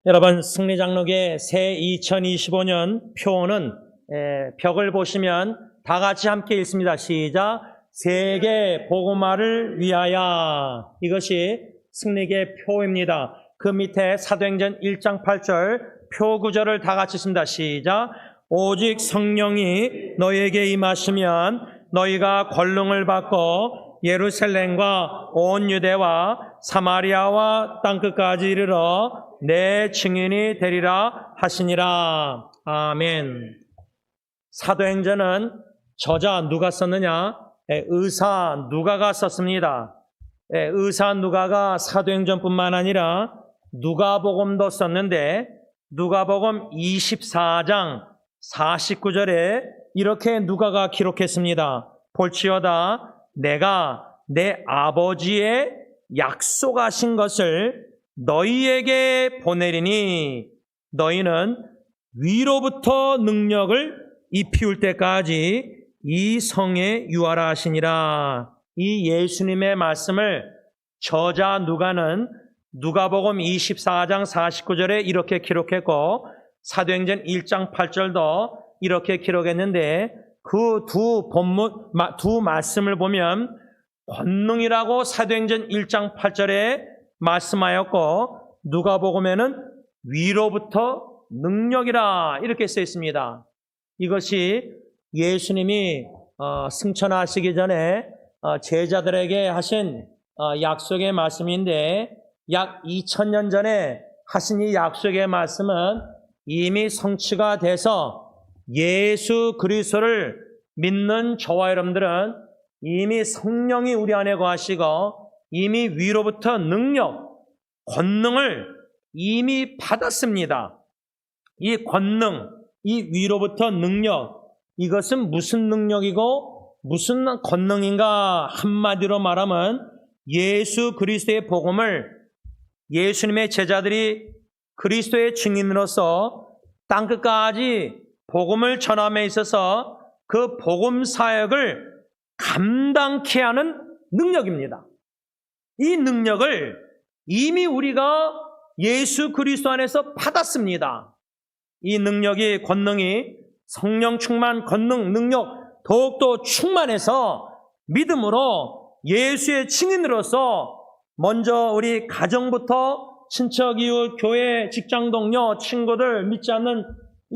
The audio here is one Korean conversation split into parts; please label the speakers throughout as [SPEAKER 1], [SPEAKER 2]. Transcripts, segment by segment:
[SPEAKER 1] 여러분, 승리장로교회 새 2025년 표어는 벽을 보시면 다 같이 함께 읽습니다. 시작. 세계 복음화를 위하여. 이것이 승리교회 표입니다. 그 밑에 사도행전 1장 8절 표 구절을 다 같이 씁니다. 시작. 오직 성령이 너희에게 임하시면 너희가 권능을 받고 예루살렘과 온 유대와 사마리아와 땅끝까지 이르러 내 증인이 되리라 하시니라. 아멘. 사도행전은 저자 누가 썼느냐? 의사 누가가 썼습니다. 의사 누가가 사도행전뿐만 아니라 누가복음도 썼는데 누가복음 24장 49절에 이렇게 누가가 기록했습니다. 볼지어다 내가 내 아버지의 약속하신 것을 너희에게 보내리니 너희는 위로부터 능력을 입히울 때까지 이 성에 유하라 하시니라. 이 예수님의 말씀을 저자 누가는 누가복음 24장 49절에 이렇게 기록했고 사도행전 1장 8절도 이렇게 기록했는데 그 두 말씀을 보면 권능이라고 사도행전 1장 8절에 말씀하였고 누가복음에는 위로부터 능력이라 이렇게 써 있습니다. 이것이 예수님이 승천하시기 전에 제자들에게 하신 약속의 말씀인데 약 2000년 전에 하신 이 약속의 말씀은 이미 성취가 돼서 예수 그리스도를 믿는 저와 여러분들은 이미 성령이 우리 안에 거하시고 이미 위로부터 능력, 권능을 이미 받았습니다. 이 권능, 이 위로부터 능력, 이것은 무슨 능력이고 무슨 권능인가? 한마디로 말하면 예수 그리스도의 복음을 예수님의 제자들이 그리스도의 증인으로서 땅끝까지 복음을 전함에 있어서 그 복음 사역을 감당케 하는 능력입니다. 이 능력을 이미 우리가 예수 그리스도 안에서 받았습니다. 이 능력이 권능이 성령 충만, 권능, 능력 더욱더 충만해서 믿음으로 예수의 증인으로서 먼저 우리 가정부터 친척, 이웃, 교회, 직장 동료, 친구들, 믿지 않는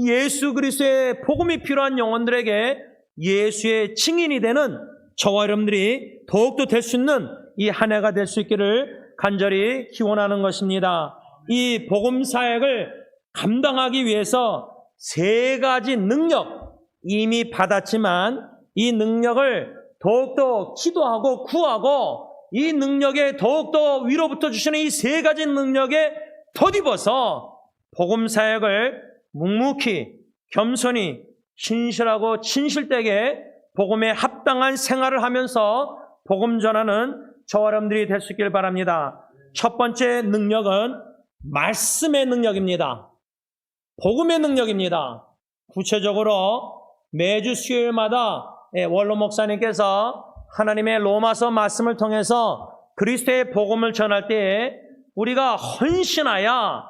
[SPEAKER 1] 예수 그리스도의 복음이 필요한 영혼들에게 예수의 증인이 되는 저와 여러분들이 더욱더 될 수 있는 이 한 해가 될 수 있기를 간절히 기원하는 것입니다. 이 복음 사역을 감당하기 위해서 세 가지 능력 이미 받았지만 이 능력을 더욱더 기도하고 구하고 이 능력에 더욱더 위로부터 주시는 이 세 가지 능력에 덧입어서 복음 사역을 묵묵히 겸손히 신실하고 진실되게 복음에 합당한 생활을 하면서 복음 전하는 저와 여러분들이 될 수 있길 바랍니다. 첫 번째 능력은 말씀의 능력입니다. 복음의 능력입니다. 구체적으로 매주 수요일마다 원로 목사님께서 하나님의 로마서 말씀을 통해서 그리스도의 복음을 전할 때에 우리가 헌신하여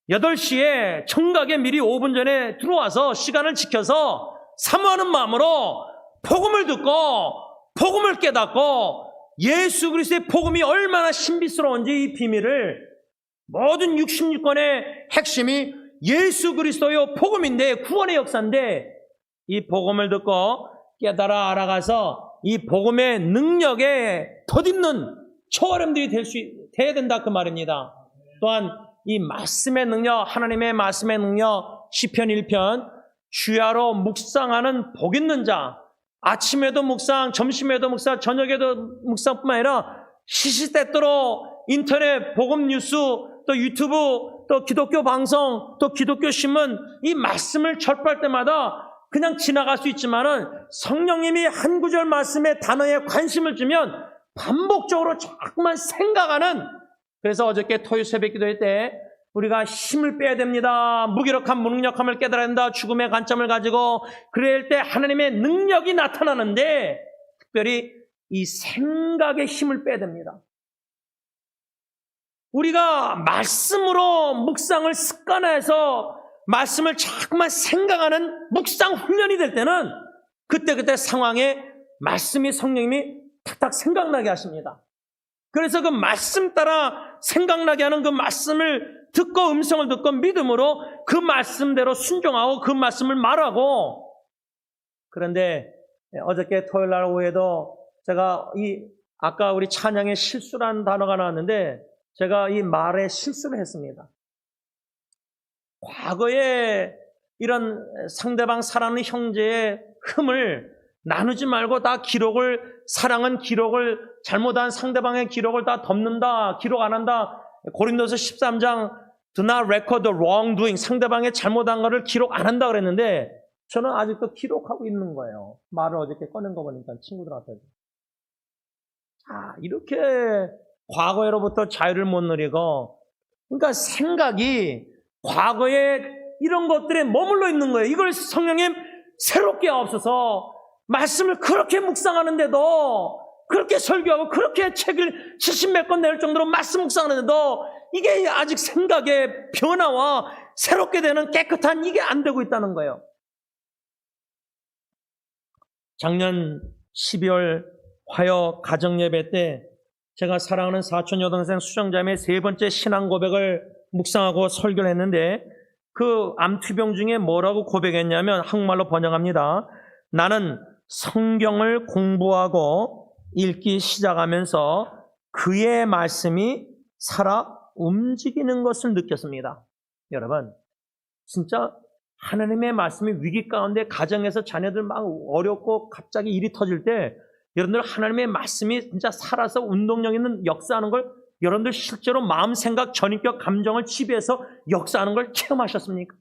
[SPEAKER 1] 8시에 청각에 미리 5분 전에 들어와서 시간을 지켜서 사모하는 마음으로 복음을 듣고 복음을 깨닫고 예수 그리스도의 복음이 얼마나 신비스러운지 이 비밀을 모든 66권의 핵심이 예수 그리스도의 복음인데 구원의 역사인데 이 복음을 듣고 깨달아 알아가서 이 복음의 능력에 덧입는 초월함들이 돼야 된다 그 말입니다. 또한 이 말씀의 능력, 하나님의 말씀의 능력, 시편 1편 주야로 묵상하는 복 있는 자, 아침에도 묵상, 점심에도 묵상, 저녁에도 묵상뿐만 아니라 시시때때로 인터넷 복음 뉴스, 또 유튜브, 또 기독교 방송, 또 기독교 신문 이 말씀을 접할 때마다 그냥 지나갈 수 있지만은 성령님이 한 구절 말씀의 단어에 관심을 주면 반복적으로 자꾸만 생각하는 그래서 어저께 토요 새벽 기도할 때 우리가 힘을 빼야 됩니다. 무기력함, 무능력함을 깨달아야 된다. 죽음의 관점을 가지고 그럴 때 하나님의 능력이 나타나는데 특별히 이 생각의 힘을 빼야 됩니다. 우리가 말씀으로 묵상을 습관화해서 말씀을 자꾸만 생각하는 묵상 훈련이 될 때는 그때 상황에 말씀이 성령님이 탁탁 생각나게 하십니다. 그래서 그 말씀 따라 생각나게 하는 그 말씀을 듣고 음성을 듣고 믿음으로 그 말씀대로 순종하고 그 말씀을 말하고. 그런데 어저께 토요일 날 오후에도 제가 아까 우리 찬양에 실수라는 단어가 나왔는데 제가 이 말에 실수를 했습니다. 과거에 이런 상대방 사랑하는 형제의 흠을 나누지 말고 다 사랑은 기록을, 잘못한 상대방의 기록을 다 덮는다, 기록 안 한다. 고린도서 13장 Do not record the wrongdoing, 상대방의 잘못한 거를 기록 안 한다 그랬는데 저는 아직도 기록하고 있는 거예요. 말을 어저께 꺼낸 거 보니까 친구들 앞에서. 자, 이렇게 과거로부터 자유를 못 누리고, 그러니까 생각이 과거에 이런 것들에 머물러 있는 거예요. 이걸 성령님 새롭게 하옵소서. 말씀을 그렇게 묵상하는데도, 그렇게 설교하고 그렇게 책을 70몇 권 낼 정도로 말씀 묵상하는데도 이게 아직 생각의 변화와 새롭게 되는 깨끗한 이게 안 되고 있다는 거예요. 작년 12월 화요 가정예배 때 제가 사랑하는 사촌 여동생 수정자매 세 번째 신앙 고백을 묵상하고 설교를 했는데 그 암투병 중에 뭐라고 고백했냐면 한국말로 번역합니다. 나는 성경을 공부하고 읽기 시작하면서 그의 말씀이 살아 움직이는 것을 느꼈습니다. 여러분, 진짜 하나님의 말씀이 위기 가운데 가정에서 자녀들 막 어렵고 갑자기 일이 터질 때 여러분들 하나님의 말씀이 진짜 살아서 운동력 있는 역사하는 걸 여러분들 실제로 마음, 생각, 전인격, 감정을 지배해서 역사하는 걸 체험하셨습니까?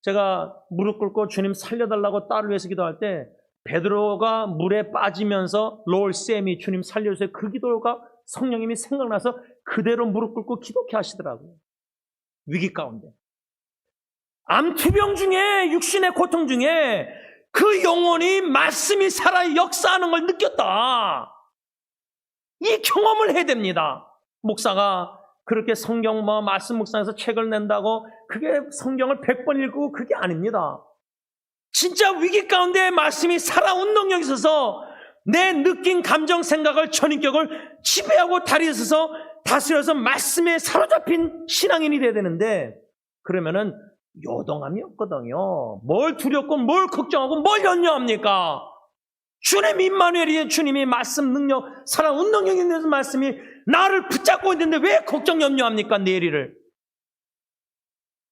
[SPEAKER 1] 제가 무릎 꿇고 주님 살려달라고 딸을 위해서 기도할 때 베드로가 물에 빠지면서 롤 쌤이 주님 살려주세요. 그 기도가 성령님이 생각나서 그대로 무릎 꿇고 기도케 하시더라고요. 위기 가운데. 암투병 중에 육신의 고통 중에 그 영혼이 말씀이 살아 역사하는 걸 느꼈다. 이 경험을 해야 됩니다. 목사가 그렇게 성경 말씀 묵상해서 책을 낸다고 그게 성경을 100번 읽고 그게 아닙니다. 진짜 위기 가운데 말씀이 살아 운동력이 있어서 내 느낀 감정 생각을 전인격을 지배하고 다리에 서서 다스려서 말씀에 사로잡힌 신앙인이 돼야 되는데 그러면은 요동함이 없거든요. 뭘 두렵고 뭘 걱정하고 뭘 염려합니까? 주님 임마누엘이 주님이 말씀 능력 사랑 운동력이 있는 말씀이 나를 붙잡고 있는데 왜 걱정 염려합니까? 내일을.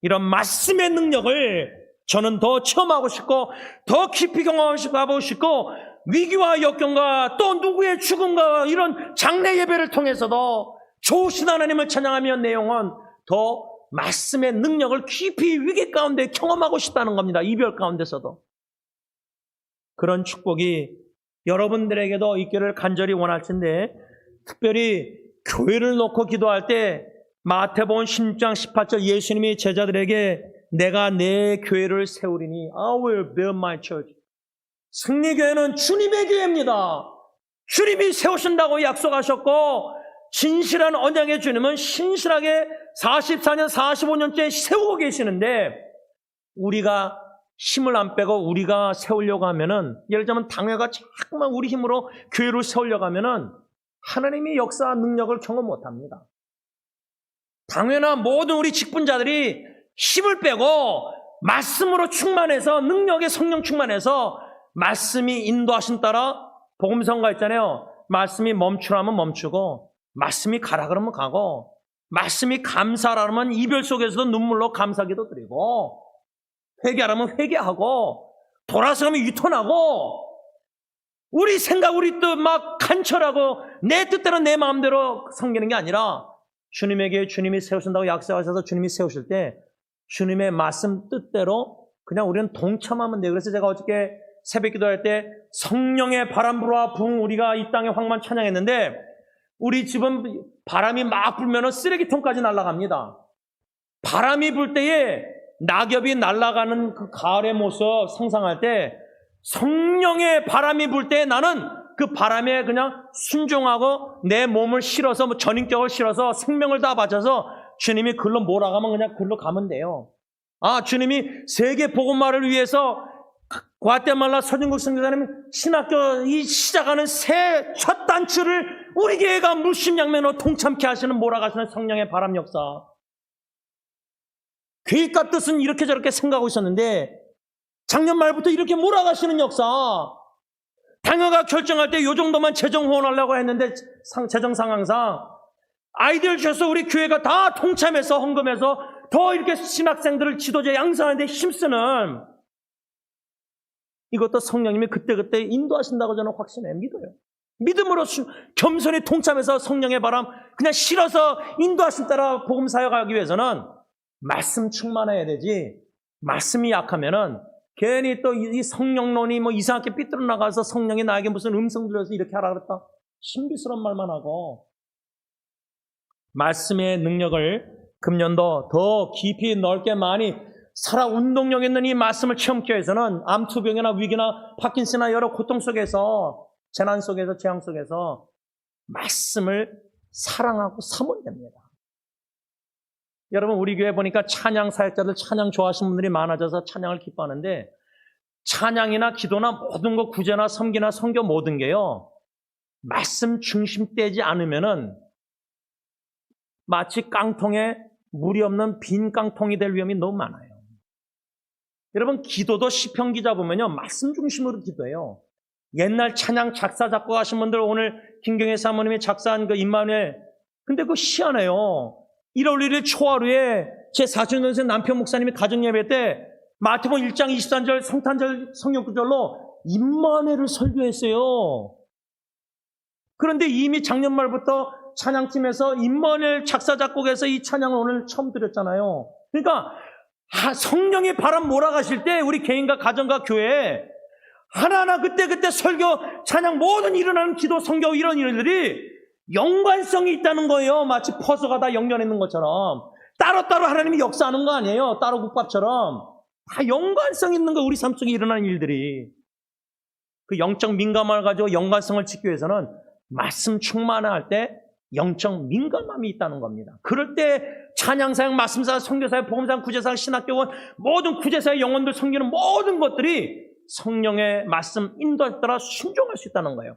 [SPEAKER 1] 이런 말씀의 능력을 저는 더 체험하고 싶고 더 깊이 경험하고 싶고 위기와 역경과 또 누구의 죽음과 이런 장례 예배를 통해서도 좋으신 하나님을 찬양하며 내 영혼 더 말씀의 능력을 깊이 위기 가운데 경험하고 싶다는 겁니다. 이별 가운데서도. 그런 축복이 여러분들에게도 있기를 간절히 원할 텐데 특별히 교회를 놓고 기도할 때 마태복음 16장 18절 예수님이 제자들에게 내가 내 교회를 세우리니 I will build my church. 승리교회는 주님의 교회입니다. 주님이 세우신다고 약속하셨고 진실한 언약의 주님은 신실하게 44년, 45년째 세우고 계시는데 우리가 힘을 안 빼고 우리가 세우려고 하면은 예를 들면 당회가 자꾸만 우리 힘으로 교회를 세우려고 하면은 하나님의 역사 능력을 경험 못합니다. 당회나 모든 우리 직분자들이 힘을 빼고 말씀으로 충만해서 능력의 성령 충만해서 말씀이 인도하신 따라 복음성가 있잖아요. 말씀이 멈추라면 멈추고 말씀이 가라 그러면 가고 말씀이 감사라면 이별 속에서도 눈물로 감사기도 드리고 회개하라면 회개하고 돌아서면 유턴하고 우리 생각 우리 뜻 막 간철하고 내 뜻대로 내 마음대로 섬기는 게 아니라 주님에게 주님이 세우신다고 약속하셔서 주님이 세우실 때 주님의 말씀 뜻대로 그냥 우리는 동참하면 돼요. 그래서 제가 어저께 새벽 기도할 때 성령의 바람 불어와 붕 우리가 이 땅에 황만 찬양했는데 우리 집은 바람이 막 불면 쓰레기통까지 날아갑니다. 바람이 불 때에 낙엽이 날아가는 그 가을의 모습 상상할 때 성령의 바람이 불 때 나는 그 바람에 그냥 순종하고 내 몸을 실어서 뭐 전인격을 실어서 생명을 다 바쳐서 주님이 글로 몰아가면 그냥 글로 가면 돼요. 아, 주님이 세계 복음화를 위해서 과테말라 서진국 선교사님이 신학교 이 시작하는 새 첫 단추를 우리 교회가 물심양면으로 동참케 하시는 몰아가시는 성령의 바람 역사. 계획과 뜻은 이렇게 저렇게 생각하고 있었는데 작년 말부터 이렇게 몰아가시는 역사. 당회가 결정할 때 이 정도만 재정 후원하려고 했는데 재정 상황상 아이디어를 주셔서 우리 교회가 다 동참해서 헌금해서 더 이렇게 신학생들을 지도자 양성하는 데 힘쓰는 이것도 성령님이 그때그때 인도하신다고 저는 확신해 믿어요. 믿음으로 겸손히 동참해서 성령의 바람 그냥 실어서 인도하신 따라 복음 사역하기 위해서는 말씀 충만해야 되지. 말씀이 약하면은 괜히 또 이 성령론이 뭐 이상하게 삐뚤어 나가서 성령이 나에게 무슨 음성 들려서 이렇게 하라 그랬다. 신비스러운 말만 하고 말씀의 능력을 금년도 더 깊이 넓게 많이 살아 운동력 있는 이 말씀을 체험케 해서는 암투병이나 위기나 파킨슨이나 여러 고통 속에서 재난 속에서 재앙 속에서 말씀을 사랑하고 사모해야 됩니다. 여러분 우리 교회 보니까 찬양 사역자들 찬양 좋아하시는 분들이 많아져서 찬양을 기뻐하는데 찬양이나 기도나 모든 거 구제나 섬기나 선교 모든 게요 말씀 중심 떼지 않으면은 마치 깡통에 물이 없는 빈 깡통이 될 위험이 너무 많아요. 여러분 기도도 시편 기자 보면요 말씀 중심으로 기도해요. 옛날 찬양 작사 작곡하신 분들 오늘 김경애 사모님이 작사한 그 임마누엘 근데 그거 희한해요. 1월 1일 초하루에 제 4주년생 남편 목사님이 가정예배 때 마태복음 1장 23절 성탄절 성령구절로 임마누엘을 설교했어요. 그런데 이미 작년 말부터 찬양팀에서 임마누엘 작사 작곡해서 이 찬양을 오늘 처음 드렸잖아요. 그러니까 성령의 바람 몰아가실 때 우리 개인과 가정과 교회에 하나하나 그때 설교 찬양 모든 일어나는 기도 성교 이런 일들이 연관성이 있다는 거예요. 마치 퍼즐가 다 연결해 있는 것처럼 따로따로 하나님이 역사하는 거 아니에요. 따로 국밥처럼 다 연관성 있는 거 우리 삶 속에 일어나는 일들이 그 영적 민감함을 가지고 연관성을 짓기 위해서는 말씀 충만할 때 영적 민감함이 있다는 겁니다. 그럴 때 찬양사역, 말씀사역, 선교사역, 복음사역, 구제사역, 신학교원 모든 구제사역 영혼들 섬기는 모든 것들이 성령의 말씀 인도에 따라 순종할 수 있다는 거예요.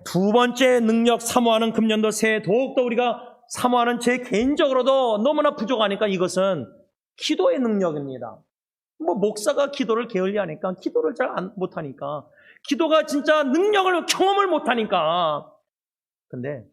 [SPEAKER 1] 두 번째 능력 사모하는 금년도 새해 더욱더 우리가 사모하는 제 개인적으로도 너무나 부족하니까 이것은 기도의 능력입니다. 뭐 목사가 기도를 게을리하니까 기도를 잘 못하니까 기도가 진짜 능력을 경험을 못하니까 근데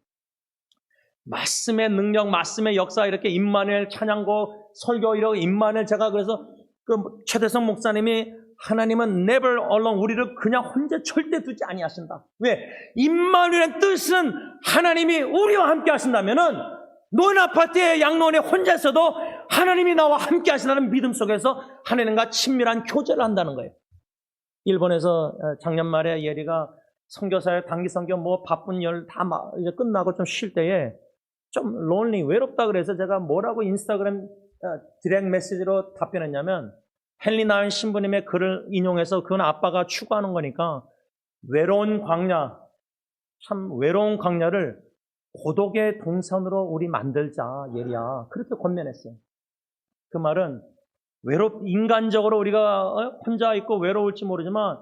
[SPEAKER 1] 말씀의 능력, 말씀의 역사 이렇게 임마누엘 찬양곡 설교 이러고 임마누엘 제가 그래서 그 최대성 목사님이 하나님은 never alone 우리를 그냥 혼자 절대 두지 아니하신다. 왜? 임마누엘의 뜻은 하나님이 우리와 함께 하신다면은 노인 아파트의 양로원에 혼자 있어도 하나님이 나와 함께 하신다는 믿음 속에서 하나님과 친밀한 교제를 한다는 거예요. 일본에서 작년 말에 예리가 선교사의 단기 선교 뭐 바쁜 일 다 이제 끝나고 좀 쉴 때에 좀 론리 외롭다 그래서 제가 뭐라고 인스타그램 디렉트 메시지로 답변했냐면 헨리 나인 신부님의 글을 인용해서 그건 아빠가 추구하는 거니까 외로운 광야 참 외로운 광야를 고독의 동산으로 우리 만들자 예리야 그렇게 권면했어요. 그 말은 인간적으로 우리가 혼자 있고 외로울지 모르지만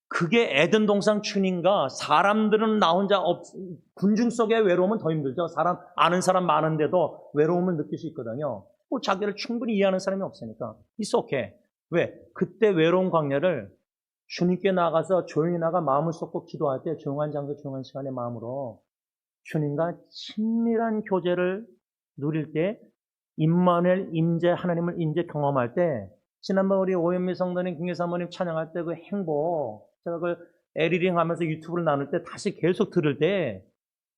[SPEAKER 1] 그게 에덴 동산 주님과 사람들은 나 혼자 군중 속의 외로움은 더 힘들죠. 사람 아는 사람 많은데도 외로움을 느낄 수 있거든요. 뭐 자기를 충분히 이해하는 사람이 없으니까 It's okay. 왜? 그때 외로운 광야를 주님께 나가서 조용히 나가 마음을 쏟고 기도할 때 조용한 장소 조용한 시간의 마음으로 주님과 친밀한 교제를 누릴 때 임마누엘 임재 하나님을 임재 경험할 때 지난번 우리 오현미 성도님 김계 사모님 찬양할 때 그 행복 제가 그걸 에디링 하면서 유튜브를 나눌 때 다시 계속 들을 때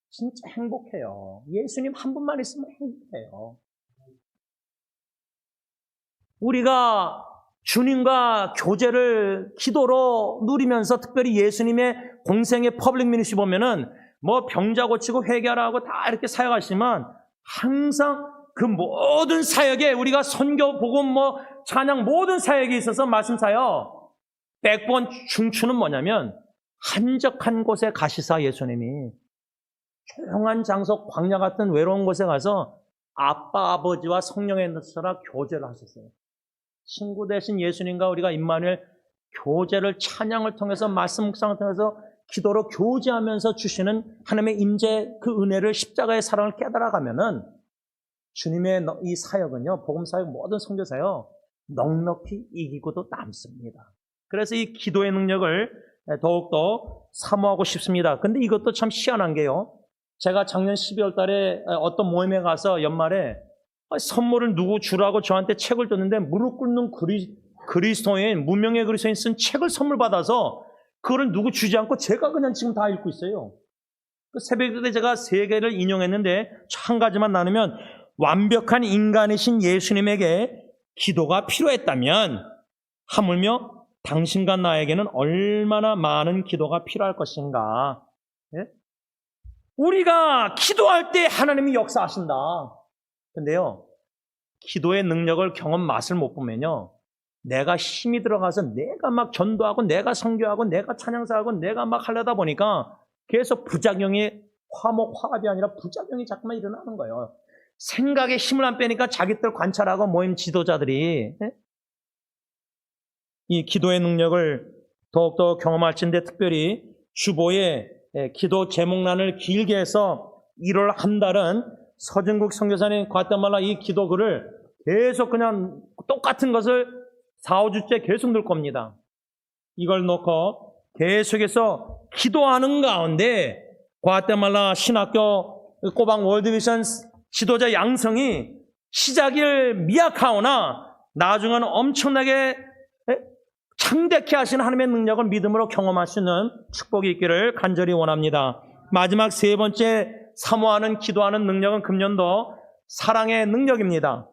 [SPEAKER 1] 진짜 행복해요. 예수님 한 분만 있으면 행복해요. 우리가 주님과 교제를 기도로 누리면서 특별히 예수님의 공생의 퍼블릭 미니스트리 보면은 뭐 병자 고치고 회개하라고 다 이렇게 사역하시지만 항상 그 모든 사역에 우리가 선교, 복음, 뭐 찬양 모든 사역에 있어서 말씀 사역 백번 중추는 뭐냐면 한적한 곳에 가시사 예수님이 조용한 장소, 광야 같은 외로운 곳에 가서 아빠, 아버지와 성령의 뜻으로 교제를 하셨어요. 친구 대신 예수님과 우리가 임마누엘 교제를 찬양을 통해서 말씀 묵상을 통해서 기도로 교제하면서 주시는 하나님의 임재 그 은혜를 십자가의 사랑을 깨달아가면은 주님의 이 사역은요, 복음 사역 모든 선교사요 넉넉히 이기고도 남습니다. 그래서 이 기도의 능력을 더욱더 사모하고 싶습니다. 근데 이것도 참 희한한 게요, 제가 작년 12월 달에 어떤 모임에 가서 연말에 선물을 누구 주라고 저한테 책을 줬는데 무릎 꿇는 그리스도인, 무명의 그리스도인 쓴 책을 선물 받아서 그거를 누구 주지 않고 제가 그냥 지금 다 읽고 있어요. 그 새벽 때 제가 3개를 인용했는데 한 가지만 나누면, 완벽한 인간이신 예수님에게 기도가 필요했다면 하물며 당신과 나에게는 얼마나 많은 기도가 필요할 것인가. 예? 우리가 기도할 때 하나님이 역사하신다. 근데요, 기도의 능력을 경험 맛을 못 보면요, 내가 힘이 들어가서 내가 막 전도하고 내가 선교하고 내가 찬양사하고 내가 막 하려다 보니까 계속 부작용이 화합이 아니라 부작용이 자꾸만 일어나는 거예요. 생각에 힘을 안 빼니까 자기들 관찰하고 모임 지도자들이 이 기도의 능력을 더욱더 경험할진데, 특별히 주보에 기도 제목란을 길게 해서 1월 한 달은 서진국 선교사님 과테말라 이 기도 글을 계속 그냥 똑같은 것을 4, 5주째 계속 넣을 겁니다. 이걸 놓고 계속해서 기도하는 가운데 과테말라 신학교 꼬박 월드비전 지도자 양성이 시작일 미약하오나 나중은 엄청나게 창대케 하시는 하나님의 능력을 믿음으로 경험할 수 있는 축복이 있기를 간절히 원합니다. 마지막 3번째 사모하는 기도하는 능력은 금년도 사랑의 능력입니다.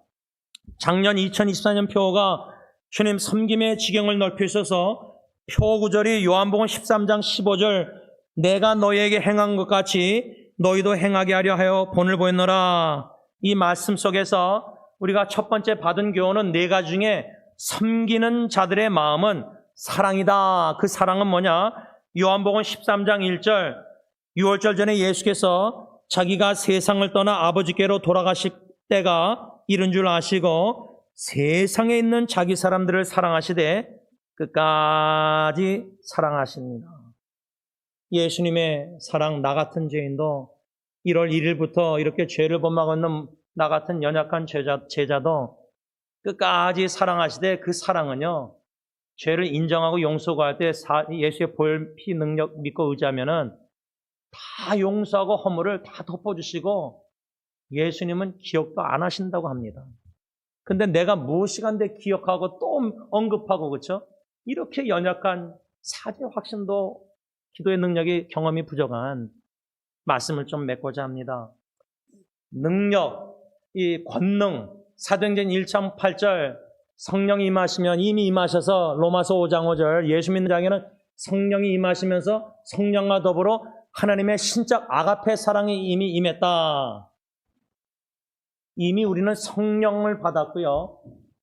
[SPEAKER 1] 작년 2024년 표가 주님 섬김의 지경을 넓히셔서 표 구절이 요한복음 13장 15절, 내가 너희에게 행한 것 같이 너희도 행하게 하려 하여 본을 보였노라. 이 말씀 속에서 우리가 첫 번째 받은 교훈은 4가지 중에 섬기는 자들의 마음은 사랑이다. 그 사랑은 뭐냐? 요한복음 13장 1절, 6월절 전에 예수께서 자기가 세상을 떠나 아버지께로 돌아가실 때가 이른 줄 아시고 세상에 있는 자기 사람들을 사랑하시되 끝까지 사랑하십니다. 예수님의 사랑, 나 같은 죄인도 1월 1일부터 이렇게 죄를 범하고 있는 나 같은 연약한 제자도 끝까지 사랑하시되, 그 사랑은요, 죄를 인정하고 용서할 때 예수의 보혈 피 능력 믿고 의지하면은 다 용서하고 허물을 다 덮어주시고 예수님은 기억도 안 하신다고 합니다. 근데 내가 무엇이간데 기억하고 또 언급하고, 그렇죠? 이렇게 연약한 사죄 확신도 기도의 능력이 경험이 부족한 말씀을 좀 맺고자 합니다. 능력, 이 권능, 사도행전 1장 8절 성령이 임하시면, 이미 임하셔서 로마서 5장 5절 예수 믿는 자에게는 성령이 임하시면서 성령과 더불어 하나님의 신적 아가페 사랑이 이미 임했다. 이미 우리는 성령을 받았고요,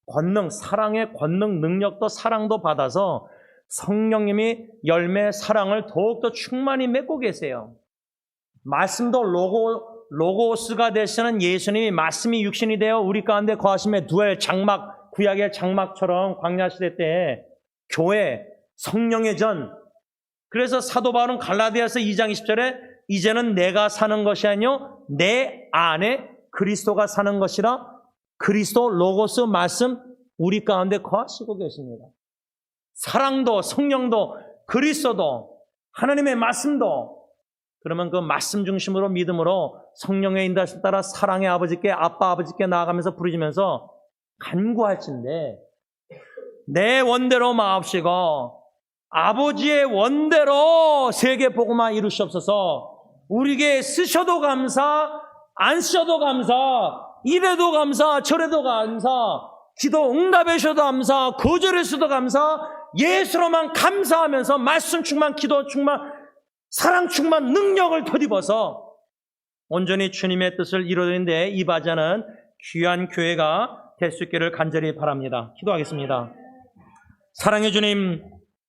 [SPEAKER 1] 권능, 사랑의 권능, 능력도 사랑도 받아서 성령님이 열매, 사랑을 더욱더 충만히 맺고 계세요. 말씀도 로고스가 되시는 예수님이 말씀이 육신이 되어 우리 가운데 거하심에 두엘 장막, 구약의 장막처럼 광야 시대 때 교회, 성령의 전. 그래서 사도 바울은 갈라디아서 2장 20절에 이제는 내가 사는 것이 아니요 내 안에 그리스도가 사는 것이라, 그리스도 로고스 말씀 우리 가운데 거하시고 계십니다. 사랑도 성령도 그리스도도 하나님의 말씀도, 그러면 그 말씀 중심으로 믿음으로 성령의 인도하심 따라 사랑의 아버지께, 아빠 아버지께 나아가면서 부르짖으면서 간구할진대 내 원대로 마옵시고 아버지의 원대로 세계 복음화 이루시옵소서. 우리에게 쓰셔도 감사, 안 쓰셔도 감사, 이래도 감사, 저래도 감사, 기도 응답해 주셔도 감사, 거절해 주셔도 감사, 예수로만 감사하면서 말씀 충만, 기도 충만, 사랑 충만 능력을 덧입어서 온전히 주님의 뜻을 이루는데 임하자는 귀한 교회가 될 수 있기를 간절히 바랍니다. 기도하겠습니다. 사랑의 주님,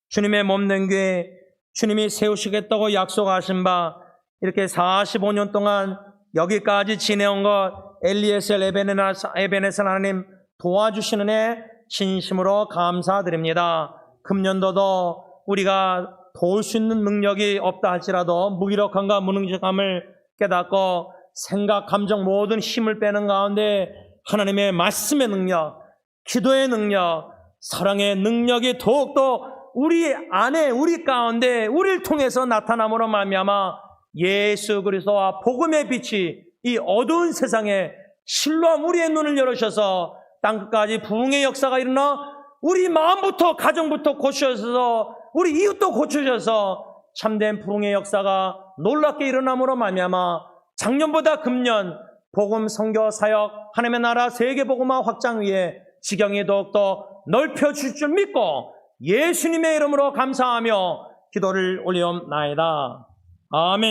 [SPEAKER 1] 주님의 몸된 교회, 주님이 세우시겠다고 약속하신 바 이렇게 45년 동안 여기까지 지내온 것 엘리에셀 에베네셀 하나님 도와주시는 애 진심으로 감사드립니다. 금년도도 우리가 도울 수 있는 능력이 없다 할지라도 무기력함과 무능력함을 깨닫고 생각, 감정 모든 힘을 빼는 가운데 하나님의 말씀의 능력, 기도의 능력, 사랑의 능력이 더욱더 우리 안에, 우리 가운데, 우리를 통해서 나타남으로 말미암아 예수 그리스도와 복음의 빛이 이 어두운 세상에 실로암 우리의 눈을 열으셔서 땅끝까지 부흥의 역사가 일어나 우리 마음부터, 가정부터 고쳐서 우리 이웃도 고쳐져서 참된 부흥의 역사가 놀랍게 일어남으로 말미암아 작년보다 금년 복음 선교 사역 하나님의 나라 세계 복음화 확장 위에 지경이 더욱더 넓혀질 줄 믿고 예수님의 이름으로 감사하며 기도를 올리옵나이다. 아멘.